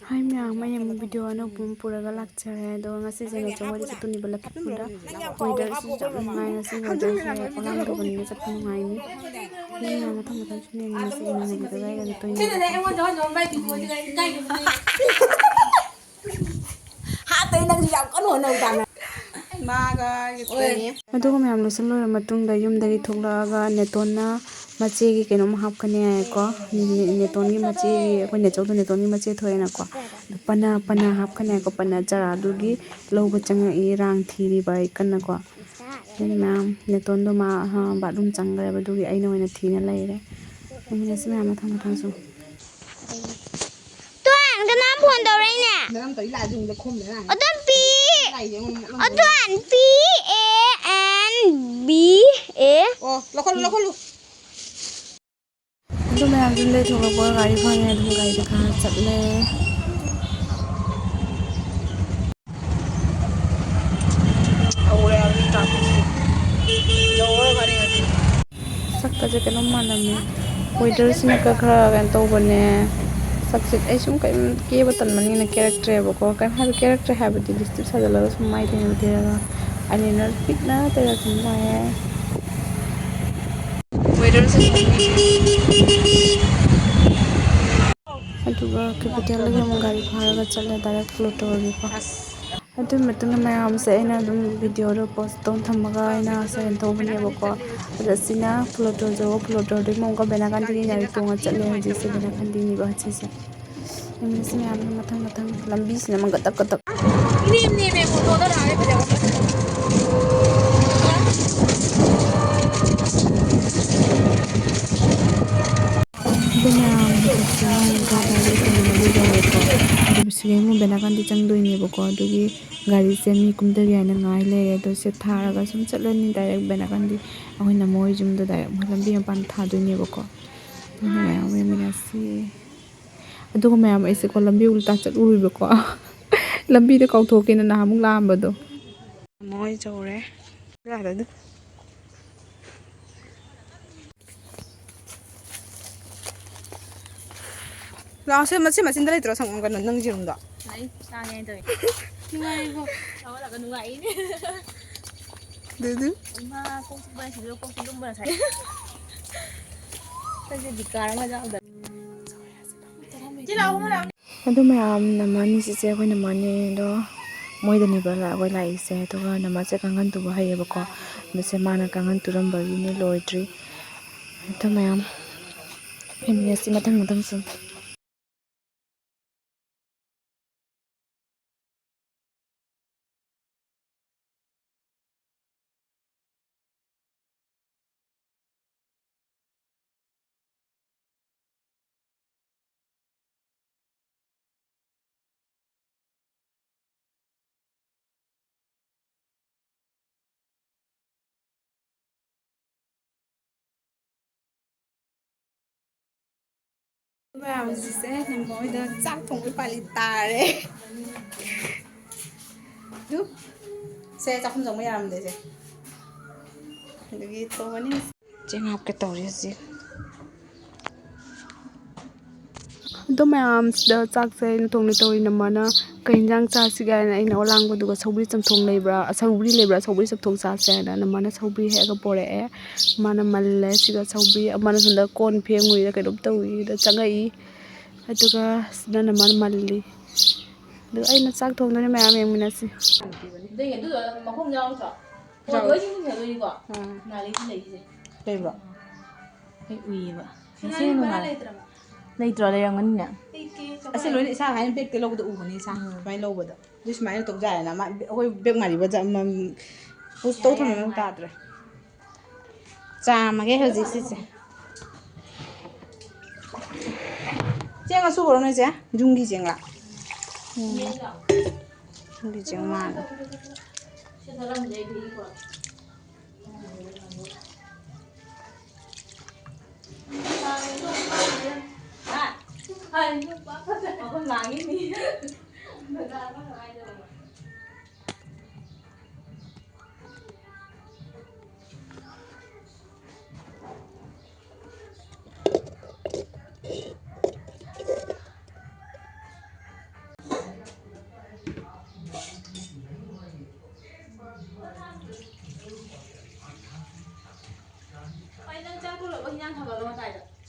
Hai mẹ mày em video nó bún pura cái lạc chơi đó ngay xí giờ chúng tôi sẽ tụi nibala kí punda weather xí chậm ngay ngay xí weather sẽ orang đồ bên này sẽ không ngay ní nhưng mà thằng thằng chúng mình ngay xí ngay video cái cái tụi này hạ tay đang dạo có nổi nồng tàn ꯑꯗꯨꯒ ꯃꯌꯥꯝ ꯂꯣꯏꯁꯤꯜꯂꯣꯏꯔ ꯃꯇꯨꯡꯗ ꯌꯨꯝꯗꯒꯤ ꯊꯣꯛꯂꯛꯑꯒ ꯅꯦꯇꯣꯟꯅ ꯃꯆꯦꯒꯤ ꯀꯩꯅꯣꯝ ꯍꯥꯞꯀꯅꯤ ꯍꯥꯏꯀꯣ ꯅꯦꯇꯣꯟꯒꯤ ꯃꯆꯦꯒꯤ ꯑꯩꯈꯣꯏ ꯅꯦꯆꯧꯗꯣ ꯅꯦꯇꯣꯟꯒꯤ ꯃꯆꯦ ꯊꯣꯛꯑꯦꯅꯀꯣ ꯄꯅꯥ ꯍꯥꯞꯀꯅꯤ ꯍꯥꯏꯀꯣ ꯄꯅꯥ ꯆꯔꯥꯗꯨꯒꯤ ꯂꯧꯕ ꯆꯪꯉꯛꯏ ꯔꯥꯡ ꯊꯤꯔꯤꯕ ꯑꯩ ꯀꯟꯅꯀꯣ ꯑꯗꯨꯅ ꯃꯌꯥꯝ ꯅꯦꯇꯣꯟꯗꯣ ꯃꯥ ꯕꯥꯠꯔꯨꯝ ꯆꯪꯈ꯭ꯔꯦꯕ ꯑꯗꯨꯒꯤ ꯑꯩꯅ ꯑꯣꯏꯅ ꯊꯤꯅ ꯂꯩꯔꯦ ꯌꯦꯡꯃꯤꯟꯅꯁꯤ ꯃꯌꯥꯝ ꯃꯊꯪ ꯃꯊꯪꯁꯨ Kenapa phone tau đây nè? Ở P ở P A N B A. Lo ꯑꯗꯨ ꯃꯌꯥꯝ ꯌꯨꯝꯗꯒꯤ ꯊꯣꯛꯂꯛꯄ ꯒꯥꯔꯤ ꯐꯪꯉꯦ ꯑꯗꯨꯝ ꯒꯥꯔꯤꯗ ꯈꯔ ꯆꯠꯂꯦ ꯁꯛꯀꯁꯦ ꯀꯩꯅꯣꯝ ꯃꯥꯜꯂꯝꯃꯦ ꯋꯦꯗꯔꯁꯤꯅ ꯈꯔ ꯀꯩꯅꯣ ꯇꯧꯕꯅꯦ ꯁꯛꯁꯦ ꯑꯩ ꯁꯨꯝ ꯀꯩꯝ ꯀꯦꯕ ꯇꯟꯕꯅꯤꯅ ꯀꯦꯔꯛꯇ꯭ꯔꯦꯕꯀꯣ ꯀꯦꯔꯛꯇ꯭ꯔꯦ ꯍꯥꯏꯕꯗꯤ ꯂꯤꯞꯁꯇꯤꯛ ꯁꯥꯖꯜꯂꯒ ꯁꯨꯝ ꯃꯥꯏ ꯇꯩꯔꯒ ꯑꯥꯏꯂꯥꯏꯅꯔ ꯄꯤꯛꯅ ꯇꯩꯔꯒ ꯁꯨꯝ ꯂꯥꯛꯑꯦ ꯋꯦꯗꯔꯁꯦ ꯑꯗꯨꯒ ꯀꯦꯄꯤꯇꯦꯜꯗꯒꯤ ꯑꯃꯨꯛ ꯒꯥꯔꯤ ꯐꯥꯔꯒ ꯆꯠꯂꯦ ꯗꯥꯏꯔꯦꯛ ꯐ꯭ꯂꯣꯇꯣꯔꯒꯤꯀꯣ ꯑꯗꯨꯒꯤ ꯃꯇꯨꯡꯗ ꯃꯌꯥꯝꯁꯦ ꯑꯩꯅ ꯑꯗꯨꯝ ꯚꯤꯗꯤꯑꯣꯗꯣ ꯄꯣꯁ ꯇꯧ ꯊꯝꯃꯒ ꯑꯩꯅ ꯁꯦꯟ ꯊꯧꯕꯅꯦꯕꯀꯣ ꯑꯗ ꯁꯤꯅ ꯐ꯭ꯂꯣꯇꯣꯔꯖꯧ ꯐ꯭ꯂꯣꯇꯣꯔꯗꯒꯤ ꯑꯃꯨꯛꯀ ꯕꯦꯅꯥꯀꯥꯟꯗꯤꯒꯤ ꯒꯥꯔꯤ ꯇꯣꯡꯉ ꯆꯠꯂꯦ ꯍꯧꯖꯤꯛꯁꯦ ꯕꯦꯅꯥꯀꯥꯟꯗꯤꯅꯤꯕ ꯁꯤꯁꯦ ꯌꯦꯡꯃꯤꯟꯅꯁꯤ ꯃꯌꯥꯝꯅ ꯃꯊꯪ ꯂꯝꯕꯤꯁꯤꯅ ꯑꯃ ꯒꯇꯛ ꯑꯗꯨ ꯃꯌꯥꯝ ꯍꯧꯖꯤꯛꯁꯦ ꯒꯥꯔꯤ ꯀꯩꯅꯣꯗꯤ ꯌꯧꯔꯦꯀꯣ ꯑꯗꯨ ꯁꯤꯗꯩ ꯑꯃꯨꯛ ꯕꯦꯅꯥꯀꯥꯟꯗꯤ ꯆꯪꯗꯣꯏꯅꯦꯕꯀꯣ ꯑꯗꯨꯒꯤ ꯒꯥꯔꯤꯁꯦ ꯃꯤ ꯀꯨꯝꯊꯒꯦ ꯍꯥꯏꯅ ꯉꯥꯏ ꯂꯩꯔꯦ ꯑꯗꯣ ꯁꯤ ꯊꯥꯔꯒ ꯁꯨꯝ ꯆꯠꯂꯅꯤ ꯗꯥꯏꯔꯦꯛ ꯕꯦꯅꯥꯀꯥꯟꯗꯤ ꯑꯩꯈꯣꯏꯅ ꯃꯣꯏ ꯌꯨꯝꯗ ꯗꯥꯏꯔꯦꯛ ꯃꯣꯏ ꯂꯝꯕꯤ ꯃꯄꯥꯟ ꯊꯥꯗꯣꯏꯅꯦꯕꯀꯣ ꯑꯗꯨꯅ ꯃꯌꯥꯝ ꯌꯦꯡꯃꯤꯟꯅꯁꯤ ꯑꯗꯨꯒ ꯃꯌꯥꯝ ꯑꯩꯁꯦꯀꯣ ꯂꯝꯕꯤ ꯎꯜꯇꯥ ꯆꯠꯂꯨꯔꯤꯕꯀꯣ ꯂꯝꯕꯤꯗ ꯀꯥꯎꯊꯣꯛꯀꯦꯅ ꯅꯍꯥꯟꯃꯨꯛ ꯂꯥꯛꯑꯝꯕꯗꯣ ꯃꯣꯏ ꯌꯧꯔꯦ ꯂꯥꯎꯁꯦ ꯃꯆꯤꯟꯗ ꯂꯩꯇ꯭ꯔꯣ ꯁꯪꯒꯣꯝ ꯀꯩꯅꯣ ꯅꯪ ꯌꯦꯔꯨꯝꯗꯣ Này, sao nghe rồi? Nungai ko. Tawa là cái nungai ini. Ma kung ba sila kung tulong ba sa. Kasi di karang aja udah. ꯑꯗꯨ ꯃꯌꯥꯝ ꯅꯃꯥꯅꯤ ꯆꯤꯆꯦ ꯑꯩꯈꯣꯏ ꯅꯃꯥꯅꯤꯗꯣ ꯃꯣꯏꯗꯅꯦꯕ ꯑꯩꯈꯣꯏ ꯂꯥꯛꯏꯁꯦ ꯑꯗꯨꯒ ꯅꯃꯥꯁꯦ ꯀꯥꯡꯈꯟ ꯇꯨꯕ ꯍꯩꯌꯦꯕꯀꯣ ꯑꯗꯨꯁꯦ ꯃꯥꯅ ꯀꯥꯡꯈꯟ ꯇꯨꯔꯝꯕꯒꯤꯅꯤ ꯂꯣꯏꯗ꯭ꯔꯤ ꯑꯗꯨ ꯃꯌꯥꯝ ꯌꯦꯡꯃꯤꯟꯅꯁꯤ ꯃꯊꯪ ꯁꯨꯝ ꯍꯧꯖꯤꯛꯁꯦ ꯅꯃꯣꯏꯗ ꯆꯥꯛ ꯊꯣꯡꯕ ꯄꯥꯜꯂꯤ ꯇꯥꯔꯦ ꯑꯗꯨ ꯁꯦ ꯆꯥꯛꯈꯨꯝ ꯆꯪꯕ ꯌꯥꯔꯝꯗꯦꯁꯦ ꯑꯗꯨꯒꯤ ꯇꯧꯕꯅꯤ ꯆꯦꯡ ꯍꯥꯞꯀꯦ ꯇꯧꯔꯤ ꯍꯧꯖꯤꯛ ꯑꯗꯨ ꯃꯌꯥꯝꯁꯤꯗ ꯆꯥꯛꯁꯦ ꯑꯩꯅ ꯊꯣꯡꯅꯤ ꯇꯧꯔꯤ ꯅꯃꯥꯅ ꯀꯩ ꯌꯦꯟꯖꯥꯡ ꯆꯥꯁꯤꯒꯦ ꯍꯥꯏꯅ ꯑꯩꯅ ꯑꯣꯂꯥꯡꯕꯗꯨꯒ ꯁꯧꯒ꯭ꯔꯤ ꯆꯝꯊꯣꯡ ꯂꯩꯕ꯭ꯔꯥ ꯁꯧꯒ꯭ꯔꯤ ꯆꯝꯊꯣꯡ ꯆꯥꯁꯦ ꯍꯥꯏꯅ ꯅꯃꯥꯅ ꯁꯧꯒ꯭ꯔꯤ ꯍꯦꯛꯑꯒ ꯄꯣꯔꯛꯑꯦ ꯃꯥꯅ ꯃꯜꯂꯦ ꯁꯤꯒ ꯁꯧꯒ꯭ꯔꯤ ꯑꯃꯅ ꯁꯣꯝꯗ ꯀꯣꯟ ꯐꯦꯡꯉꯨꯏꯗ ꯀꯩꯅꯣꯝ ꯇꯧꯏꯗ ꯆꯪꯉꯛꯏ ꯑꯗꯨꯒ ꯁꯤꯗ ꯅꯃꯥꯅ ꯃꯜꯂꯤ ꯑꯗꯨꯒ ꯑꯩꯅ ꯆꯥꯛ ꯊꯣꯡꯗꯣꯏꯅꯤ ꯃꯌꯥꯝ ꯌꯦꯡꯃꯤꯟꯅꯁꯤ Mахom yawso. Oh, doi sing sing doi ko. Na lei sing lei se. ꯂꯩꯕ꯭ꯔꯣ Ai uiba. Sing nunga. Leitro leirangani. ꯑꯁꯤ ꯂꯣꯏꯅ ꯏꯁꯥ ꯍꯥꯏꯅ ꯕꯦꯛꯇ ꯂꯧꯕꯗ ꯎꯕꯅꯤ ꯏꯁꯥ ꯁꯨꯃꯥꯏꯅ ꯂꯧꯕꯗ ꯑꯗꯨ ꯁꯨꯃꯥꯏꯅ ꯇꯧꯖꯥꯔꯦꯅ ꯑꯩꯈꯣꯏ ꯕꯦꯛ ꯃꯥꯔꯤꯕ ꯇꯧ ꯊꯝꯕ ꯇꯥꯗ꯭ꯔꯦ ꯆꯥꯝꯃꯒꯦ ꯍꯧꯖꯤꯛ ꯁꯤꯁꯦ ꯆꯦꯡ ꯑꯁꯨꯕꯔꯣ ꯅꯣꯏꯁꯦ ꯌꯨꯝꯒꯤ ꯆꯦꯡꯂꯥ ꯌꯨꯝꯒꯤ ꯆꯦꯡ ꯃꯥꯜꯂꯦ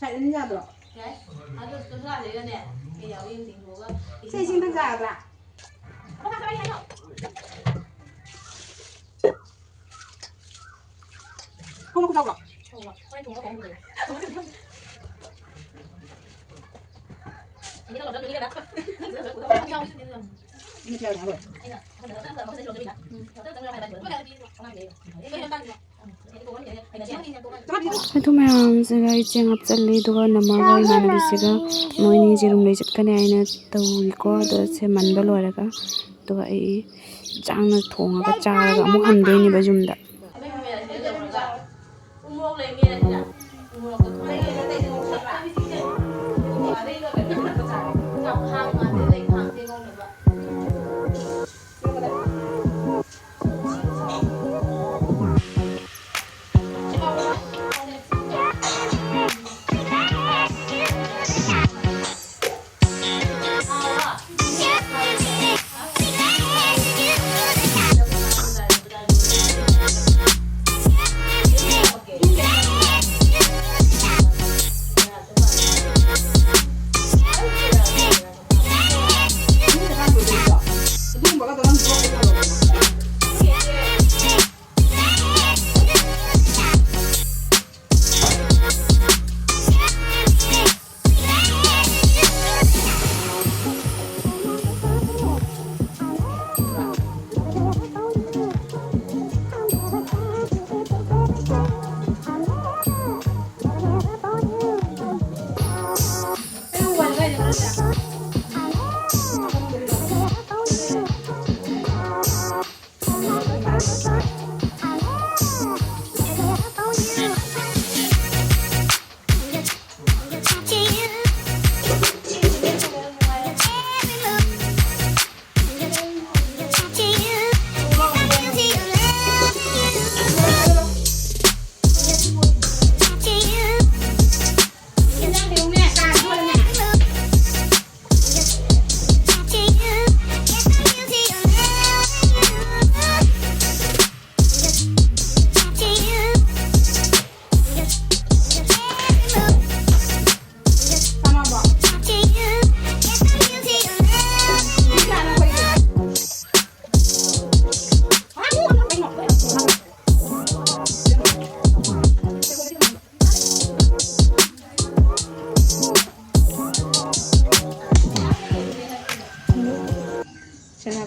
ꯁꯥꯏꯗꯅꯤ ꯌꯥꯗ꯭ꯔꯣ ꯌꯥꯏ ꯑꯗꯨ ꯇꯨꯡꯁꯥꯜꯂꯒꯅꯦ ꯀꯩ ꯌꯥꯎꯋꯤ ꯆꯤꯡꯊꯣꯛꯑꯒ ꯁꯤ ꯏꯁꯤꯡ ꯊꯛ ꯌꯥꯒꯗ꯭ꯔꯥ ꯊꯣꯡꯕ ꯈꯨꯠꯇꯧꯕ꯭ꯔꯣ ꯑꯗꯨ ꯃꯌꯥꯝꯁꯤꯒ ꯑꯩ ꯆꯦꯡ ꯍꯥꯞꯆꯜꯂꯤ ꯑꯗꯨꯒ ꯅꯝꯃꯒ ꯏꯃꯥꯟꯅꯕꯤꯁꯤꯒ ꯃꯣꯏꯅꯤ ꯌꯦꯔꯨꯝ ꯂꯩ ꯆꯠꯀꯅꯤ ꯑꯩꯅ ꯇꯧꯏꯀꯣ ꯑꯗꯣ ꯁꯦ ꯃꯟꯕ ꯂꯣꯏꯔꯒ ꯑꯗꯨꯒ ꯑꯩ ꯆꯥꯡꯅ ꯊꯣꯡꯉꯒ ꯆꯥꯔꯒ ꯑꯃꯨꯛ ꯍꯟꯗꯣꯏꯅꯦꯕ ꯌꯨꯝꯗ ꯎꯃꯣꯔꯣꯛ ꯂꯩꯅꯦꯅ ꯁꯤꯗ ꯎꯃꯣꯔꯣꯛꯇꯣ ꯈꯥꯡ ꯉꯥꯟꯗ ꯂꯩ ꯈꯥꯡꯁꯦ ꯉꯧꯅꯕ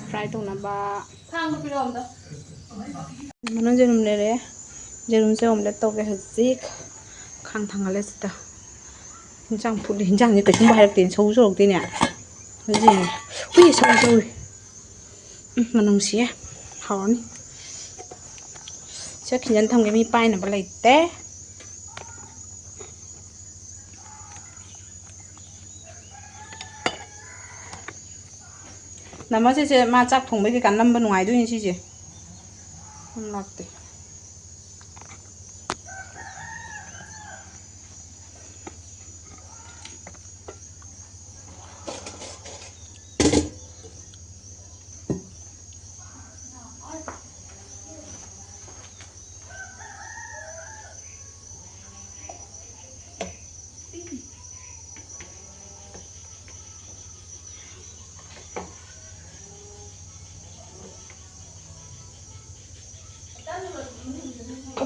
फ्राई तौनबा ꯈꯥꯡꯗꯣ ꯄꯤꯔꯛꯑꯣ ꯑꯝꯇ ꯃꯅꯨꯡ ꯌꯦꯔꯨꯝ ꯂꯩꯔꯦ ꯌꯦꯔꯨꯝꯁꯦ ꯑꯣꯝꯂꯦꯠ ꯇꯧꯒꯦ ꯍꯧꯖꯤꯛ ꯈꯥꯡ ꯊꯥꯡꯒꯠꯂꯦ ꯁꯤꯗ ꯍꯤꯟꯖꯥꯡ ꯐꯨꯠꯂꯤ ꯍꯤꯟꯖꯥꯡꯁꯦ ꯀꯩꯁꯨꯝ ꯍꯥꯏꯔꯛꯇꯦ ꯁꯧ ꯁꯧꯔꯛꯇꯦꯅꯦ ꯍꯧꯖꯤꯛ ꯎꯏ ꯁꯧꯏ ꯃꯅꯨꯡꯁꯤꯌꯦ ꯍꯥꯎꯔꯅꯤ ꯁꯤ ꯈꯤꯟꯖꯟ ꯊꯝꯒꯦ ꯃꯤ ꯄꯥꯏꯅꯕ ꯂꯩꯇꯦ ꯅꯃꯁꯤꯁꯦ ꯃꯥ ꯆꯥꯛ ꯊꯣꯡꯕꯩ ꯀꯩꯀꯥ ꯅꯝꯕ ꯅꯨꯡꯉꯥꯏꯗꯣꯏꯅꯤ ꯁꯤꯁꯦ ꯂꯥꯛꯇꯦ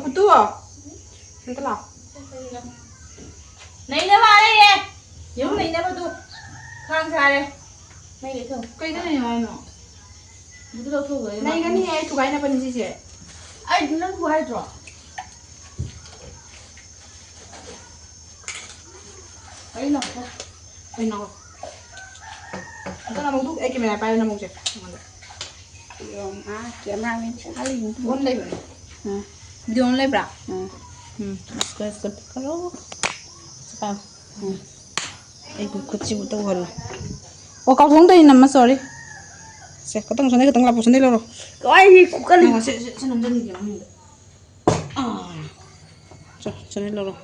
Betul. Nanti lah. Này nó vào đây nè. Giống này nó vào tu. Khang xa đây. Mày để thử. Cây cái này mà nó. Bữa đâu thử rồi. Này cái này chú gái nó bên gì chứ? Ai nó thu hay rồi. Ấy nó. Ấy nó. Cái nào mong tu, cái này bay nó mong chứ. Chị mang lên sẽ lên. Bốn đây vậy. Diyon lai bra. Square kalau. Sebab. Kucing itu hal. Oh kau tunggu ini nama sorry. Saya ketemu sana ketemu lapor sendiri loh. Coi gì cũng cần. Nah, saya nonton ni jangan ni. Sana loh.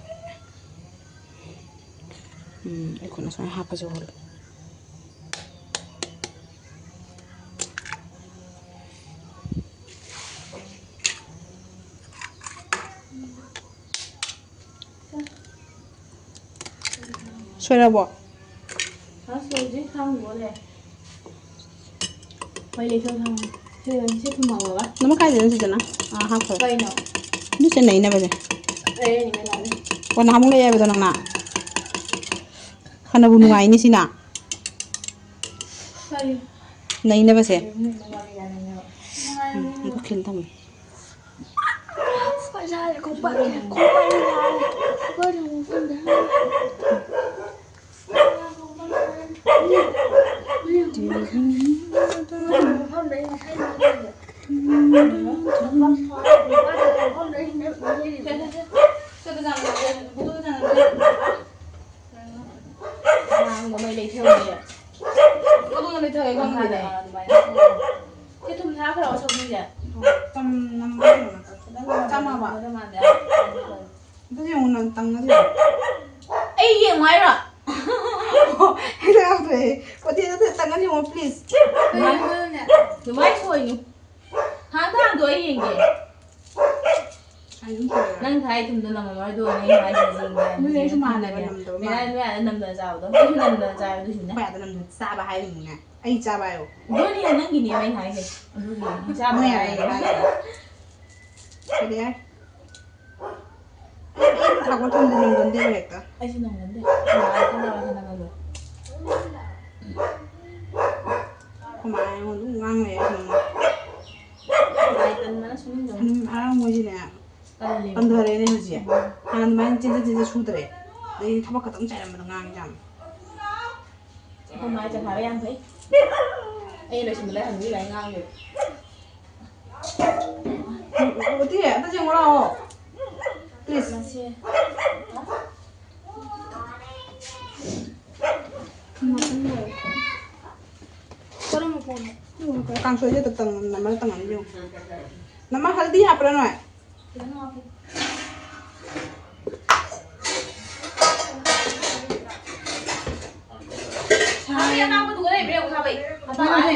Ikut nasi apa sih hal. ꯁꯣꯏꯔꯕꯣ 소지 상 뭐래? 빨리 저 상. 제 도마가. 너무 가야 되잖아. 아, 하고. 빨리 넣어. 누세 내이나 봐제. 에, 이메일 안 해. 원 아무 게 야베도 나나. 하나 부는 거 아니시나? 빨리. 내이나 봐세. 이거 길다 뭐. 빨리 공부해. 빨리 공부해. mày lấy theo gì ạ? Có con lấy theo cái con gì này? Cái thùng thác cái đó trông như vậy? Trăm năm mươi trăm mà bảo. Cái gì mà tăng cái gì? Ê, gì ngoài rồi? Hay là vậy? Có thể tăng cái gì mà please? Thì mấy tuổi nhỉ? Tháng tuổi gì nhỉ? Nang thay thùng đó là mà nói đùa này hay gì gì này. Mới lấy cho mà này nằm đó mà. Mẹ đã nằm đó sao đó? Cái nằm đó sao đó chứ nhá? Mẹ đã nằm đó xa bà hai mình nè. Anh cha bà. Đôi đi nang gini mấy hay gì? Cha mẹ này. Cái đấy. Em thằng con thằng mình gần đây này ta. Ai xin nằm gần đây? Ai không nào rồi? Không mà ai còn đúng ngang này mà. Ai tên nó xuống rồi. Anh ngồi gì nè. Anh thở đây này hả chị? Anh mà 진짜 xuống đây. Đây thằng bác tổng chạy làm bằng ngang chằm. Không ai chẳng phải ăn thấy. Ê, lại xin lấy hành vi lại ngang rồi. 어떻게 해? 다시 뭐라고? Please. 맛이. Càng sôi cho tầng nằm ở tầng này luôn. Nằm ở haldi hả bạn ơi? Kami yang aku tuh beli aku kami. Apa ada?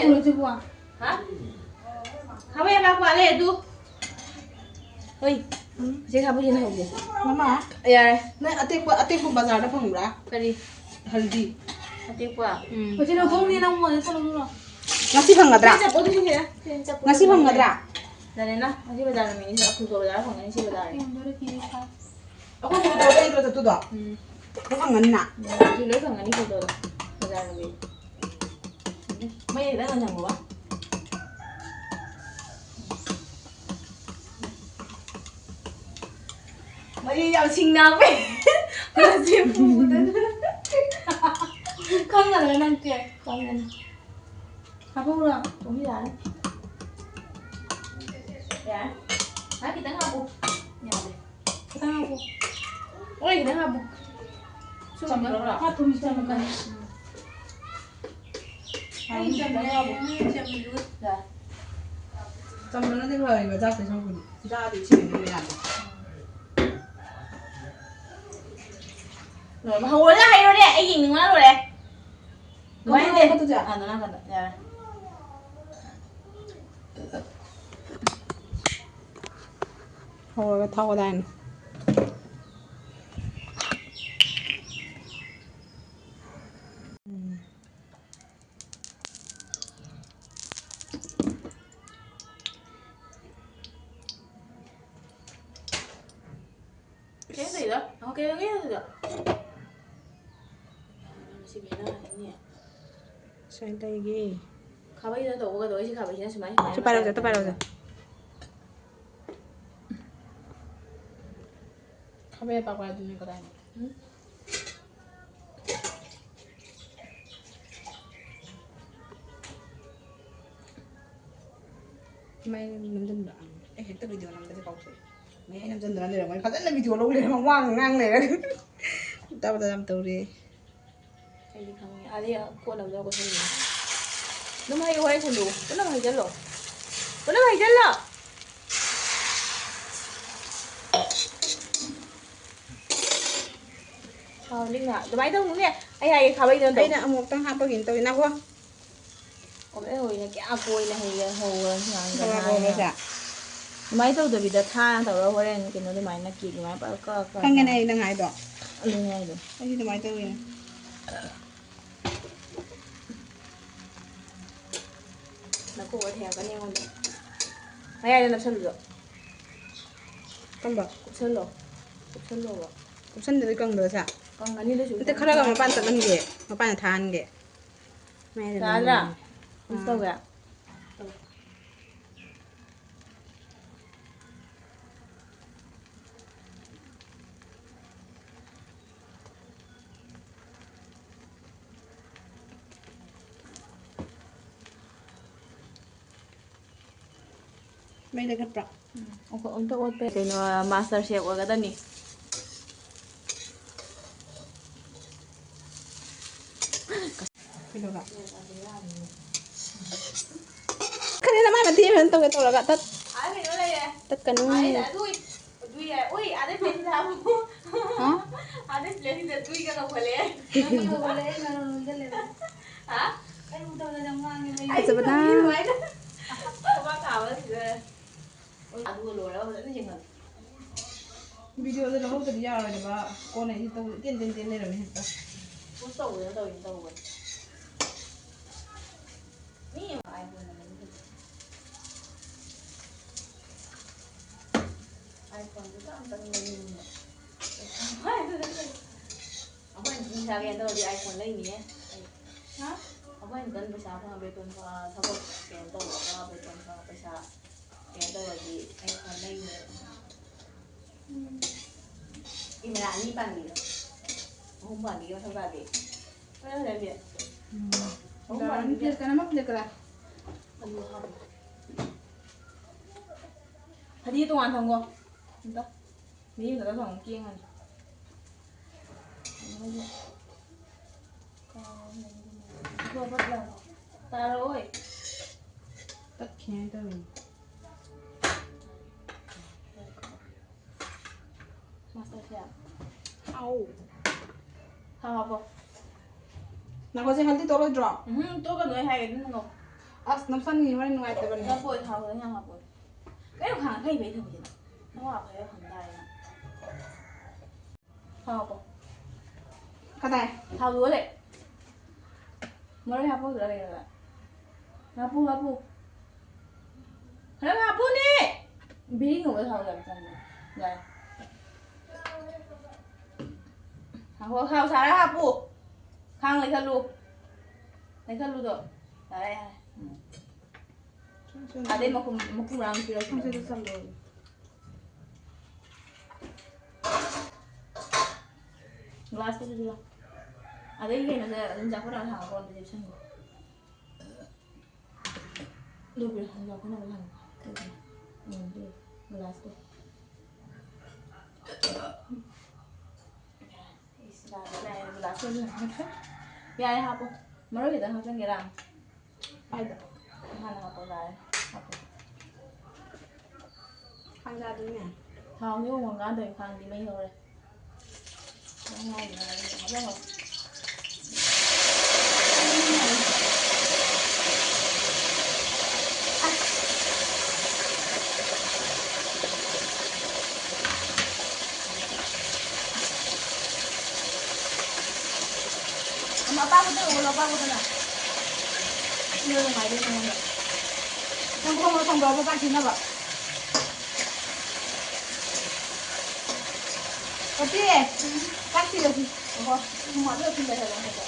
Hah? Kami yang aku ada itu. Oi. Chị kami gì này không gì? Nằm à? Dạ. Này atiek của bazar đã phong ra. Cái gì? Haldi. Tiếp qua. Chị nào không đi đâu mà sao đâu. Nasi pangadra. Chị có đi thế? Nasi pangadra. Đây này nè, chị bây giờ là mình sẽ không做bazar không anh chị bây giờ. Ako mo daw ay ito to do. Ko ang na. Chị lấy thằng này đi không được. Bây giờ là mình. Mấy đã làm của bác. Mấy giàu xinh nam ấy. Là gì phụ đấy. Không là năng kìa. Không là. Hả không được. Không biết là. Dạ. Hả kita ngabuk. Nhà đây. Kita ngabuk. Ôi kita ngabuk. Cuma berapa? Satu bisa makan. Ay, jam ngabuk. Jam dulu. Dah. Trong đó nó thế hơi mà ra từ trong mình ra thì chỉ để làm. Rồi mà hồi nó hay rồi nè, ai nhìn đừng nói rồi nè. Nó ăn đi. À nó ăn gần rồi. Thôi thau ở đây. Cái gì đó? Ok cái gì đó? Chị biết nó là cái gì? Sai tay ghê. 가방이 더 오가 너희 집 가방이 지나지 많이. 또 빨아오자 또 빨아오자. 가방에 박아야 되는 거다. 응? Mày nằm chân đoạn. Em thấy cái video nằm trên cầu rồi. Mày nằm chân đoạn này là mày phát là video lâu liền mà quăng ngang này. Tao đã làm tàu đi. Cái gì không? Ai cô làm đâu có gì. Nó hay quay thằng đủ, nó hay chân lộ. Nó hay chân lộ. Linh ạ, tụi bay đâu đúng nè. Ai khá bây giờ đây là một trong hai bao hiện tôi nào không? Còn cái hồi này cái áo quần này hay hồ dạ. Máy đâu được bị đặt tha tao đâu có đen cái nó đi máy nó kịp máy bao có cái này đang hại đó. Lên ngay rồi. Cái gì máy tôi nè. nó cũng có theo cái nhau này mấy ai làm sao được con bảo 곱슬로 곱슬로 곱슬들이 깡 넣자. con cái này 근데 카라가 뭐 반짝 게, 뭐 반짝 다 하는 게. 다 알아 곱슬 거야 mấy đây cắt bạc. untuk OP cái nó master chef ở cái đó nè Cái đồ gạo. Cái này là mai mà tiêm hơn tôi cái tôi là gạo tất. ai thì nó đây nè Tất cả nó. ai đã đuôi đuôi à ui ai đấy lên sao Hả? ai đấy lên thì đuôi cái nó phải lên hả Ai sẽ bắt na. không bác nào đấy thì à đuôi lùi đâu dẫn chừng rồi Video nó không tự giao rồi mà con này thì tôi tiên lên rồi hết rồi. muốn sầu rồi đâu rồiนี่ไอโฟนไอโฟนก็ต้องเป็นเงินเอาไปกินชาเกนตัวดีไอโฟนเลยนี่ฮะเอาไปกันไปชาพาไปตุนพาถ้าพวกแกนตัวก็ไปตุนพาไปชาแกนตัวดีไอโฟนเลยนี่อีเมลอันนี้ปั่นดีผมปั่นดีก็เท่ากันดีไม่ต้องเรียนผมปั่นดี Dia kan mak dia kala. Tadi itu ngan thong entah ni người ta thong kiêng anh vừa bắt đầu ta rồi Tất khen tôi. master chef Au. thằng học không Nào có gì haldi tôi drop. tôi cần người hay cái nó ngọc As nam san ni mari nuai te ban. nó bồi thằng cái nhà học bồi cái nó hàng hay vậy thôi vậy nó học phải hàng đại thằng học không Kata. thằng đuổi đấy mới học bao giờ đây rồi học bu nó học bu đi bí ngủ với thằng làm sao vậy học học sao đấy học bu khang lấy khăn lu rồi đấy à đây mà cũng làm gì đâu Không sẽ được xong rồi. glass cái gì đâu à đây cái nó sẽ đánh giá có đào thảo còn để chân được rồi thằng nào cái nào làm được glass đây cái này glass cái gì ya ya apa mới kita học trong cái làm Ai da. hai là học lại học Khang ra đi nè. thao như một cái đời khang thì mấy rồi ngay là học rất rồi mà ba cái đâu là ba cái nào như ngoài đây không được Không đó mà bạn chỉ nào vậy. Có gì? Cắt gì rồi? không mà được thì bây giờ làm sao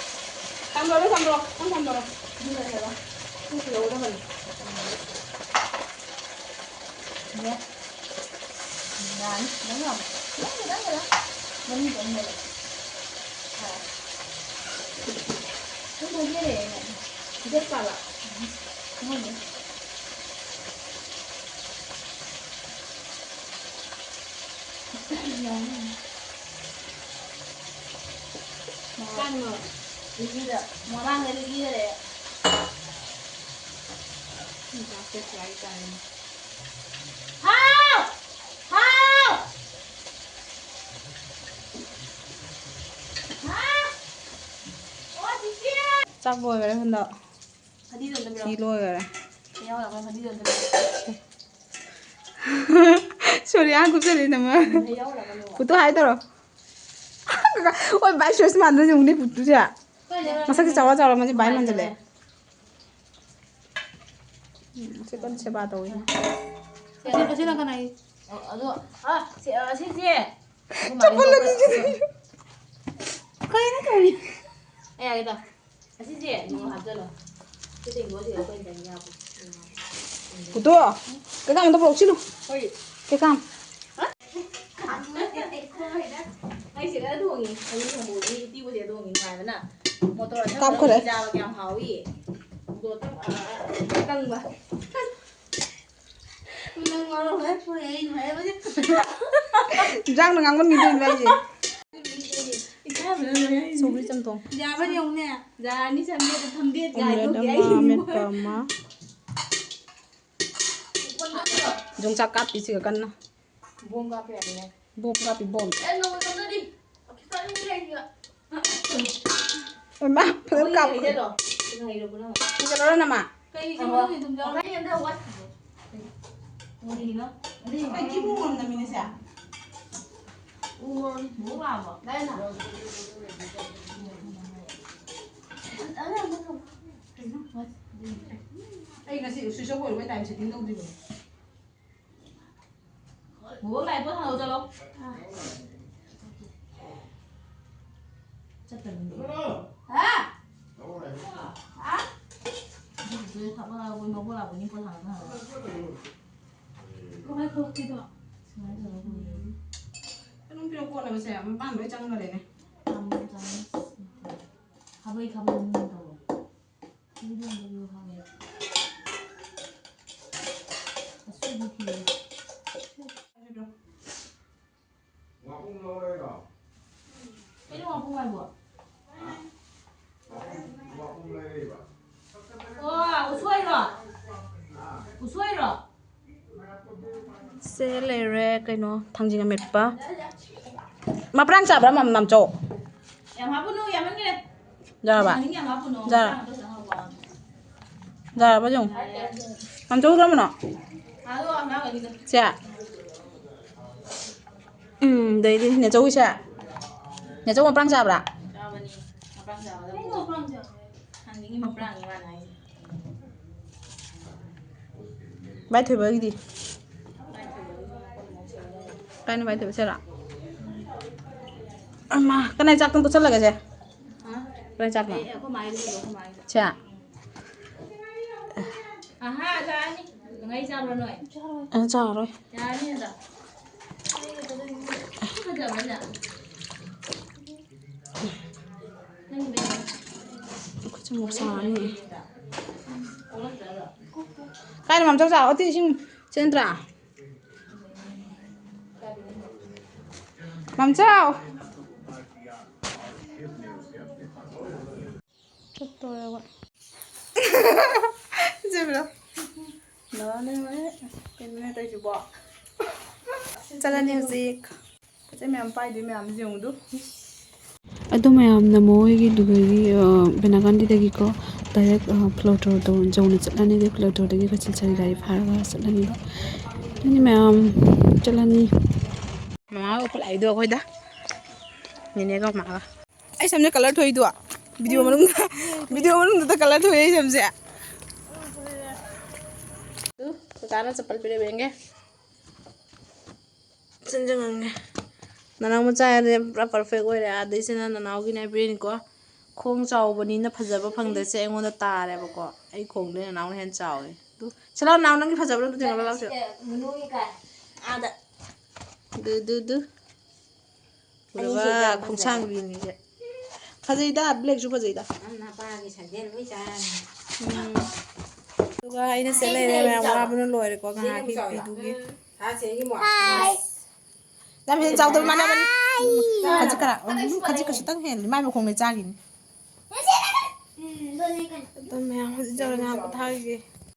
Xong rồi, xong rồi, không xong rồi. như vậy rồi Không thiếu đâu mình. nhé đàn đúng không đúng rồi đó mình như vậy này không có gì để Rất là lạ. không có gì Căng rồi. đi gì đó mà mang cái gì đấy Mình ra xếp lại cái. Hao Hao Hao ôi chị kia Chắc rồi đấy hơn đó. đi đường tầm Đi lôi rồi đấy. nhau là con đi đường tầm Sorry, aku sorry nama. nhau là con Putu hai taro. Oi, 2 shows mà nó dùng đi putu chưa? masaknya cawa masih bayi manjele sekan seba tahu ya sini kan ai aduh si cepol lagi kayaknya tuh ya kita si mau hajar loh cái tình của chị ở bên cạnh nhau của tôi cái cam tôi bọc chứ luôn cái cam ngay chị đã đuổi nghỉ anh ấy ngủ đi tiêu chị đuổi nghỉ ngoài vẫn à một tuần cam có đấy ra và kèm háo ý đồ tóc căng mà nâng ngon rồi hết thôi anh phải với răng nó ngang con mình đi vậy gì Saugri Chamthong dạ bao nhiêu nè dạ ní xem biết thầm biết gái omelette tôi ama met kama dùng chak kap isi kan na buông cà phê này bom kapi bom em ngồi trong đây đi kita ini lagi ma pem kap cái rồi cái rồi bữa ini kalau nama cái gì mà tụi cháu cái em đâu quá ngồi đi nữa đi ai kipu ngom na minisa ngồi bố vào đây nào ai kasi susu ko may time sa tindog di ba bố này bố thằng cho lâu chắc cần hả hả tôi thằng bố là những con thằng có hay không thì đó anong pinukuha na ba siya paano ba chang na rin eh habay kabang daw hindi mo daw habay asubi ki ngapung lâu đây rồi cái đó không ai bỏ ngapung đây đi bà usui rồi se lere kaino thangjing amet pa maprang cha bra mam nam cho em hấp nu em ăn nghe jara ba em hấp nu jara ba jong nam cho gram no alo em đang ở đi cha đấy đi nhà châu cha nhà châu maprang cha bra chào bạn đi maprang chào anh nghĩ maprang như này bai thoi ba đi cái này bai thoi cha ra mà cái này chắc tung tốt lagi sih cái này chắc mà có máy đi có máy cha aha cha đi ngay cha rồi cha rồi cha đi rồi bây giờ bây giờ có trong một xào này cái này làm sao sao thì xin trên trả làm sao rất tôi rồi gì vậy đó nên đấy cái này tôi chỉ bỏ cho là music cái mẹ phải đi mẹ dùng đúng ꯑꯗꯨ ꯃꯌꯥꯝꯅ ꯃꯣꯏꯒꯤ ꯗꯨꯕꯩꯒꯤ ꯕꯦꯅꯥꯒꯥꯟꯗꯤꯗꯒꯤꯀꯣ direct ꯐ꯭ꯂꯣꯇꯔꯗꯣ ꯖꯧꯅ ꯆꯠꯂꯅꯤ ꯑꯗꯩ ꯐ꯭ꯂꯣꯇꯔꯗꯒꯤ ꯀꯆꯤꯜꯆꯥꯔꯤ ꯒꯥꯔꯤ ꯐꯥꯔꯒ ꯆꯠꯂꯅꯤꯕ ꯑꯗꯨꯅꯤ ꯃꯌꯥꯝ ꯆꯠꯂꯅꯤ ꯃꯃꯥꯒ ꯄꯨꯂꯛꯏꯗꯣ ꯑꯩꯈꯣꯏꯗ ꯅꯦꯅꯦꯒ ꯃꯃꯥꯒ ꯑꯩ ꯁꯝꯁꯦ ꯀꯂꯔ ꯊꯣꯛꯏꯗꯣ ꯚꯤꯗꯤꯑꯣ ꯃꯅꯨꯡꯗ ꯀꯂꯔ ꯊꯣꯛꯑꯦ ꯑꯩ ꯁꯝꯁꯦ ꯀꯀꯥꯅ ꯆꯄꯜ ꯄꯤꯔꯛꯑꯦ ꯆꯪꯉꯦ ꯅꯅꯥꯎ ꯃꯆꯥ ꯄꯨꯔꯥ ꯄꯔꯐꯦꯛ ꯑꯣꯏꯔꯦ ꯑꯗꯩꯁꯤꯅ ꯅꯅꯥꯎꯒꯤꯅꯦ ꯍꯥꯏꯕꯤꯔꯤꯅꯤꯀꯣ ꯈꯣꯡ ꯆꯥꯎꯕꯅꯤꯅ ꯐꯖꯕ ꯐꯪꯗ꯭ꯔꯁꯦ ꯑꯩꯉꯣꯟꯗ ꯇꯥꯔꯦꯕꯀꯣ ꯑꯩ ꯈꯣꯡꯗꯩ ꯅꯅꯥꯎꯅ ꯍꯦꯟꯅ ꯆꯥꯎꯋꯦ ꯑꯗꯨ ꯆꯠꯂꯥꯎ ꯅꯅꯥꯎ ꯅꯪꯒꯤ ꯐꯖꯕꯗꯣ ꯑꯝꯇ ꯊꯦꯡꯅꯕ ꯂꯥꯛꯁꯦ ada ꯗꯨ ꯎꯔꯕ ꯈꯣꯡꯁꯥꯡꯕꯤꯅꯤꯁꯦ ꯐꯖꯩꯗ ꯕ꯭ꯂꯦꯛꯁꯨ ꯐꯖꯩꯗ ꯑꯗꯨꯒ ꯑꯩꯅ ꯂꯩꯔꯦ ꯃꯌꯥꯝ ꯋꯥꯕꯅ ꯂꯣꯏꯔꯦꯀꯣ ꯉꯥꯏꯍꯥꯛꯀꯤ ꯄꯤꯗꯨꯒꯤ ꯌꯥꯝ ꯍꯦꯟꯅ ꯆꯥꯎꯗꯕ ꯃꯥꯟꯅꯕꯅꯤ ꯈꯖꯤꯛ ꯈꯖꯤꯛꯇꯪ ꯍꯦꯜꯂꯤ ꯃꯥꯏ ꯃꯈꯣꯡꯗ ꯆꯥꯈꯤꯅꯤ ꯑꯗꯨ ꯃꯌꯥꯝ ꯍꯧꯖꯤꯛ ꯉꯥꯏꯍꯥꯛ ꯄꯣꯊꯥꯈꯤꯒꯦ